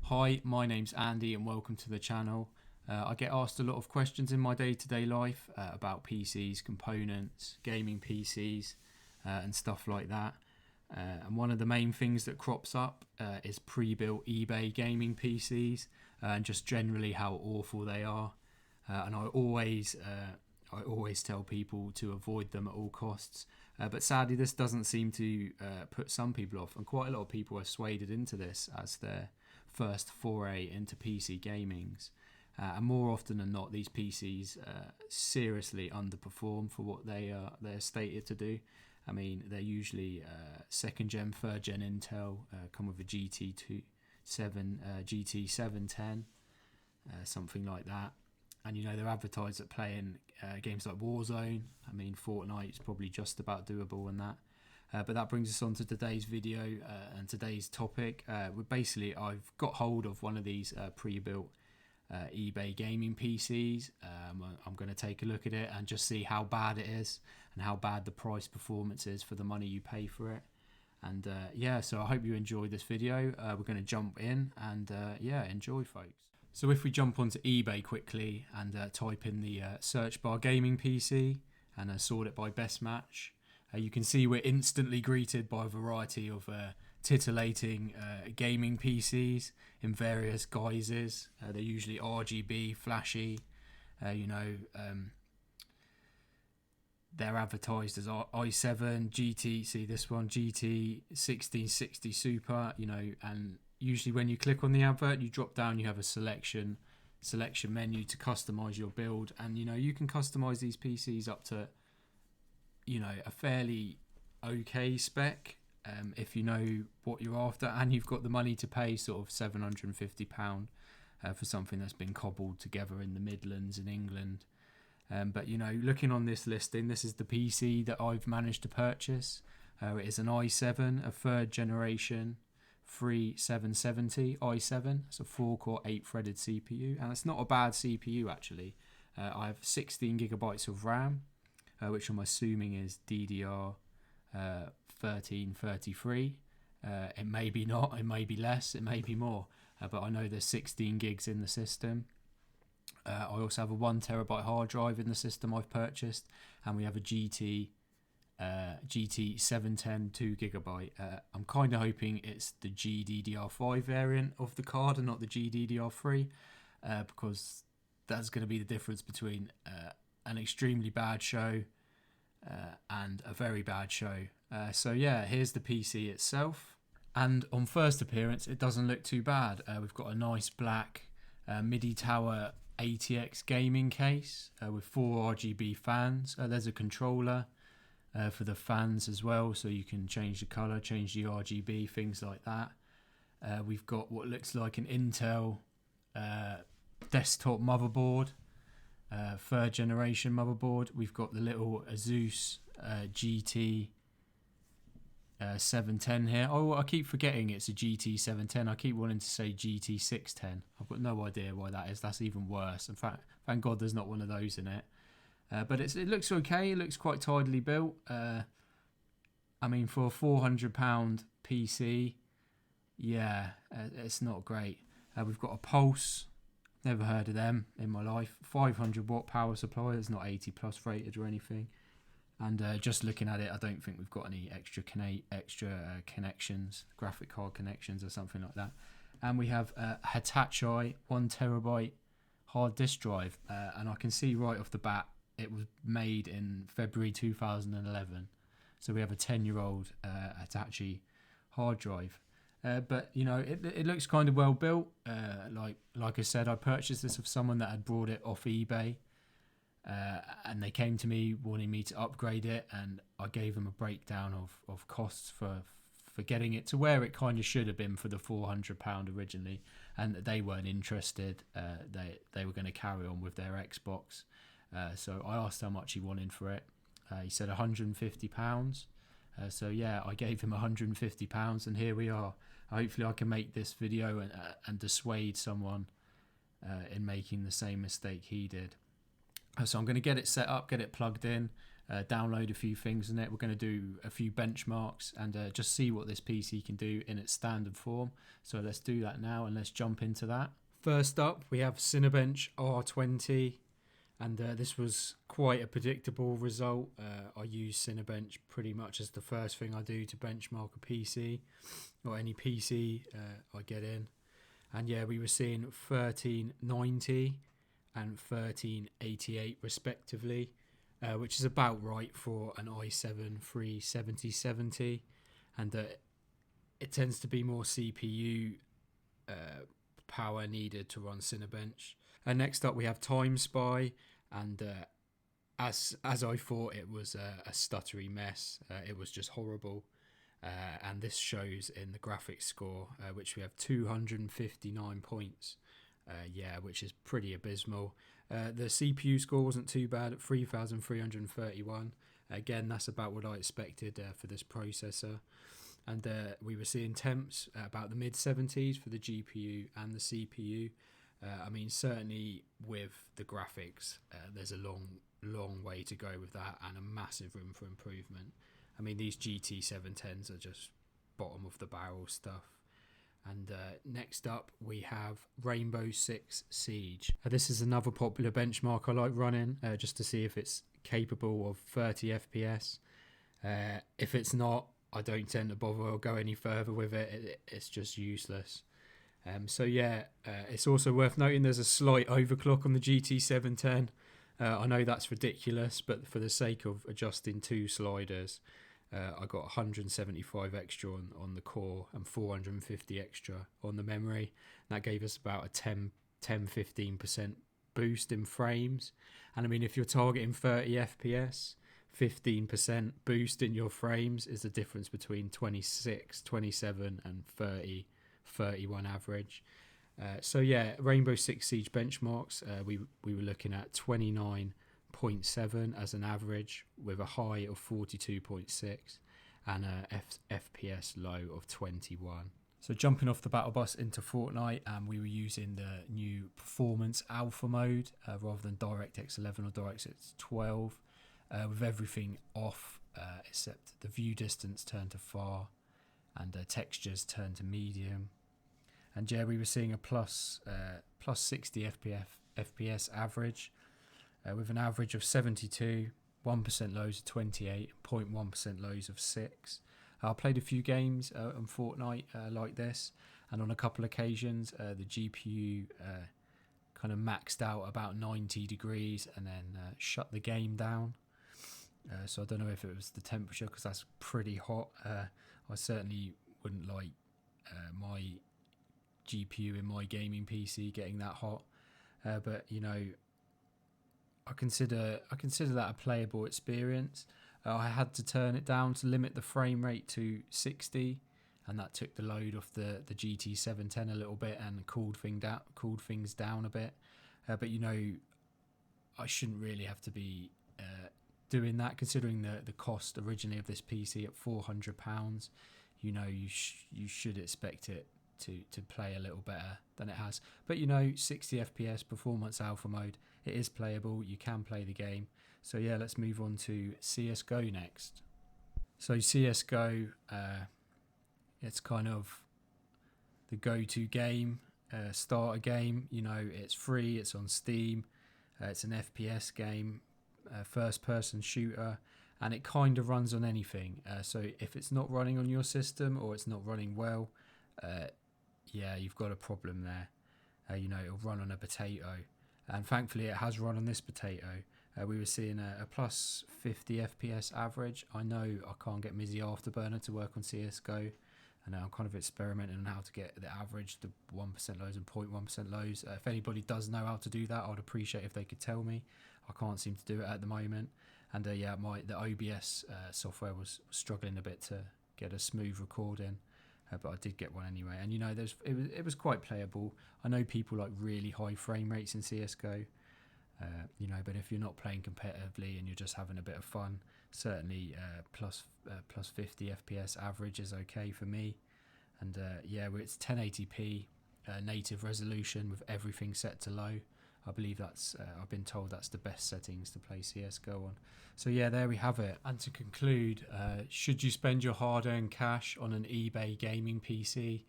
Hi, my name's Andy and welcome to the channel. I get asked a lot of questions in my day-to-day life about PCs, components, gaming PCs and stuff like that. And one of the main things that crops up is pre-built eBay gaming PCs and just generally how awful they are. And I always tell people to avoid them at all costs. But sadly, this doesn't seem to put some people off, and quite a lot of people are swayed into this as their first foray into PC gamings. And more often than not, these PCs seriously underperform for what they're stated to do. I mean, they're usually second gen, third gen Intel, come with a GT 710, something like that. And you know, they're advertised at playing games like Warzone. I mean, Fortnite is probably just about doable in that. But that brings us on to today's video and today's topic. Basically, I've got hold of one of these pre-built eBay gaming PCs. I'm going to take a look at it and just see how bad it is and how bad the price performance is for the money you pay for it. And yeah, so I hope you enjoy this video. We're going to jump in and yeah, enjoy, folks. So if we jump onto eBay quickly and type in the search bar gaming PC and sort it by best match, you can see we're instantly greeted by a variety of titillating gaming PCs in various guises. They're usually RGB, flashy, they're advertised as i7, GT, see this one, GT 1660 Super, and usually when you click on the advert, you drop down, you have a selection menu to customize your build, and you can customize these PCs up to a fairly okay spec if you know what you're after and you've got the money to pay sort of £750 for something that's been cobbled together in the Midlands in England. But looking on this listing, this is the PC that I've managed to purchase. It is an i7, a third generation 3770 i7. It's a 4-core 8-threaded CPU, and it's not a bad CPU actually. I have 16 gigabytes of RAM, which I'm assuming is DDR 1333. It may be not, it may be less, it may be more, but I know there's 16 gigs in the system. I also have a 1 terabyte hard drive in the system I've purchased, and we have a GT 710 2 gigabyte. I'm kind of hoping it's the GDDR5 variant of the card and not the GDDR3, because that's going to be the difference between an extremely bad show and a very bad show. So yeah, here's the PC itself, and on first appearance it doesn't look too bad. We've got a nice black MIDI tower ATX gaming case with 4 RGB fans. There's a controller for the fans as well, so you can change the color, change the RGB, things like that. We've got what looks like an Intel desktop motherboard, third generation motherboard. We've got the little Asus GT 710 here. Oh, I keep forgetting it's a GT 710. I keep wanting to say GT 610. I've got no idea why that is. That's even worse. In fact, thank God there's not one of those in it. But it looks okay. It looks quite tidily built. I mean, for a £400 PC, yeah, it's not great. We've got a Pulse. Never heard of them in my life. 500 watt power supply. It's not 80 plus rated or anything. And just looking at it, I don't think we've got any extra connections, graphic card connections or something like that. And we have a Hitachi 1 terabyte hard disk drive. And I can see right off the bat, it was made in February 2011. So we have a 10-year-old Hitachi hard drive. But it looks kind of well built. Like I said, I purchased this of someone that had brought it off eBay. And they came to me wanting me to upgrade it, and I gave them a breakdown of costs for getting it to where it kind of should have been for the £400 originally, and they weren't interested. They were going to carry on with their Xbox, so I asked how much he wanted for it. He said £150. So yeah, I gave him £150, and here we are. Hopefully I can make this video and dissuade someone in making the same mistake he did. So I'm going to get it set up, get it plugged in, download a few things in it. We're going to do a few benchmarks and just see what this PC can do in its standard form. So let's do that now and let's jump into that. First up, we have Cinebench R20, and this was quite a predictable result. I use Cinebench pretty much as the first thing I do to benchmark a PC, or any PC I get in. And yeah, we were seeing 1390 and 1388 respectively, which is about right for an i7 3770, and it tends to be more CPU power needed to run Cinebench. And next up we have Time Spy, and as I thought, it was a stuttery mess. It was just horrible, and this shows in the graphics score, which we have 259 points, which is pretty abysmal. The CPU score wasn't too bad at 3,331. Again, that's about what I expected for this processor. And we were seeing temps about the mid-70s for the GPU and the CPU. I mean, certainly with the graphics, there's a long way to go with that, and a massive room for improvement. I mean, these GT 710s are just bottom of the barrel stuff. And next up, we have Rainbow Six Siege. This is another popular benchmark I like running, just to see if it's capable of 30 FPS. If it's not, I don't tend to bother or go any further with it. It's just useless. It's also worth noting there's a slight overclock on the GT 710. I know that's ridiculous, but for the sake of adjusting two sliders, I got 175 extra on the core and 450 extra on the memory. That gave us about a 10-15% boost in frames. And I mean, if you're targeting 30 FPS, 15% boost in your frames is the difference between 26, 27 and 30, 31 average. Rainbow Six Siege benchmarks, we were looking at 29.7 as an average, with a high of 42.6 and a FPS low of 21. So jumping off the battle bus into Fortnite, we were using the new performance alpha mode rather than DirectX 11 or DirectX 12, with everything off except the view distance turned to far and textures turned to medium. And yeah, we were seeing a plus 60 FPS average, with an average of 72, 1% lows of 28, 0.1% lows of 6. I played a few games on Fortnite like this, and on a couple of occasions the GPU kind of maxed out about 90 degrees and then shut the game down. So I don't know if it was the temperature, because that's pretty hot. I certainly wouldn't like my GPU in my gaming PC getting that hot, but you know, I consider that a playable experience. I had to turn it down to limit the frame rate to 60, and that took the load off the GT 710 a little bit and cooled things down a bit. But you know, I shouldn't really have to be doing that, considering the cost originally of this PC at £400. You know, you should expect it to play a little better than it has. But you know, 60 FPS performance alpha mode, it is playable. You can play the game. So yeah, let's move on to CSGO next. So CSGO, it's kind of the go-to game, starter game. You know, it's free, it's on Steam, it's an FPS game, first-person shooter, and it kind of runs on anything. So if it's not running on your system or it's not running well, yeah, you've got a problem there. You know, it'll run on a potato, and thankfully it has run on this potato. We were seeing a plus 50 FPS average. I know I can't get Mizzy Afterburner to work on CSGO, and I'm kind of experimenting on how to get the average to 1% lows and 0.1% lows. If anybody does know how to do that, I'd appreciate if they could tell me. I can't seem to do it at the moment. And the OBS software was struggling a bit to get a smooth recording, but I did get one anyway. And you know, it was quite playable. I know people like really high frame rates in CSGO, you know, but if you're not playing competitively and you're just having a bit of fun, certainly plus 50 FPS average is okay for me. And yeah, it's 1080p native resolution with everything set to low. I believe that's, I've been told that's the best settings to play CSGO on. So yeah, there we have it. And to conclude, should you spend your hard-earned cash on an eBay gaming PC?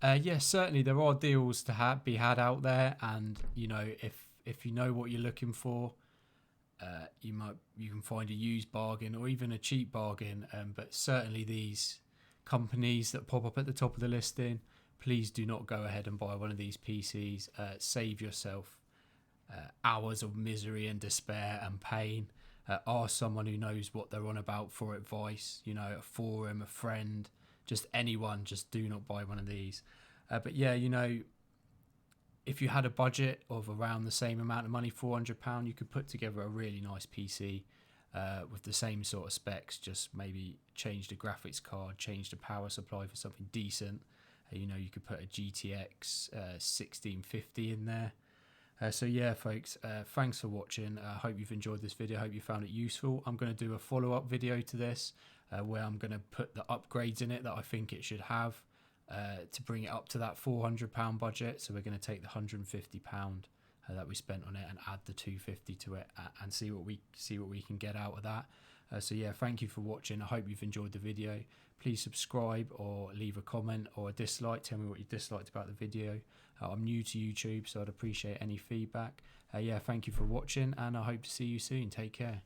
Yes, certainly there are deals to be had out there, and you know, if you know what you're looking for, you can find a used bargain or even a cheap bargain. But certainly these companies that pop up at the top of the listing, please do not go ahead and buy one of these PCs. Save yourself hours of misery and despair and pain. Ask someone who knows what they're on about for advice, you know, a forum, a friend, just anyone. Just do not buy one of these. But yeah, you know, if you had a budget of around the same amount of money, £400, you could put together a really nice PC with the same sort of specs, just maybe change the graphics card, change the power supply for something decent. You know, you could put a GTX 1650 in there. So yeah, folks, thanks for watching. I hope you've enjoyed this video. I hope you found it useful. I'm going to do a follow-up video to this where I'm going to put the upgrades in it that I think it should have to bring it up to that £400 budget. So we're going to take the £150 that we spent on it and add the £250 to it and see what we can get out of that. So yeah, thank you for watching. I hope you've enjoyed the video. Please subscribe or leave a comment or a dislike. Tell me what you disliked about the video. I'm new to YouTube, so I'd appreciate any feedback. Yeah, thank you for watching, and I hope to see you soon. Take care.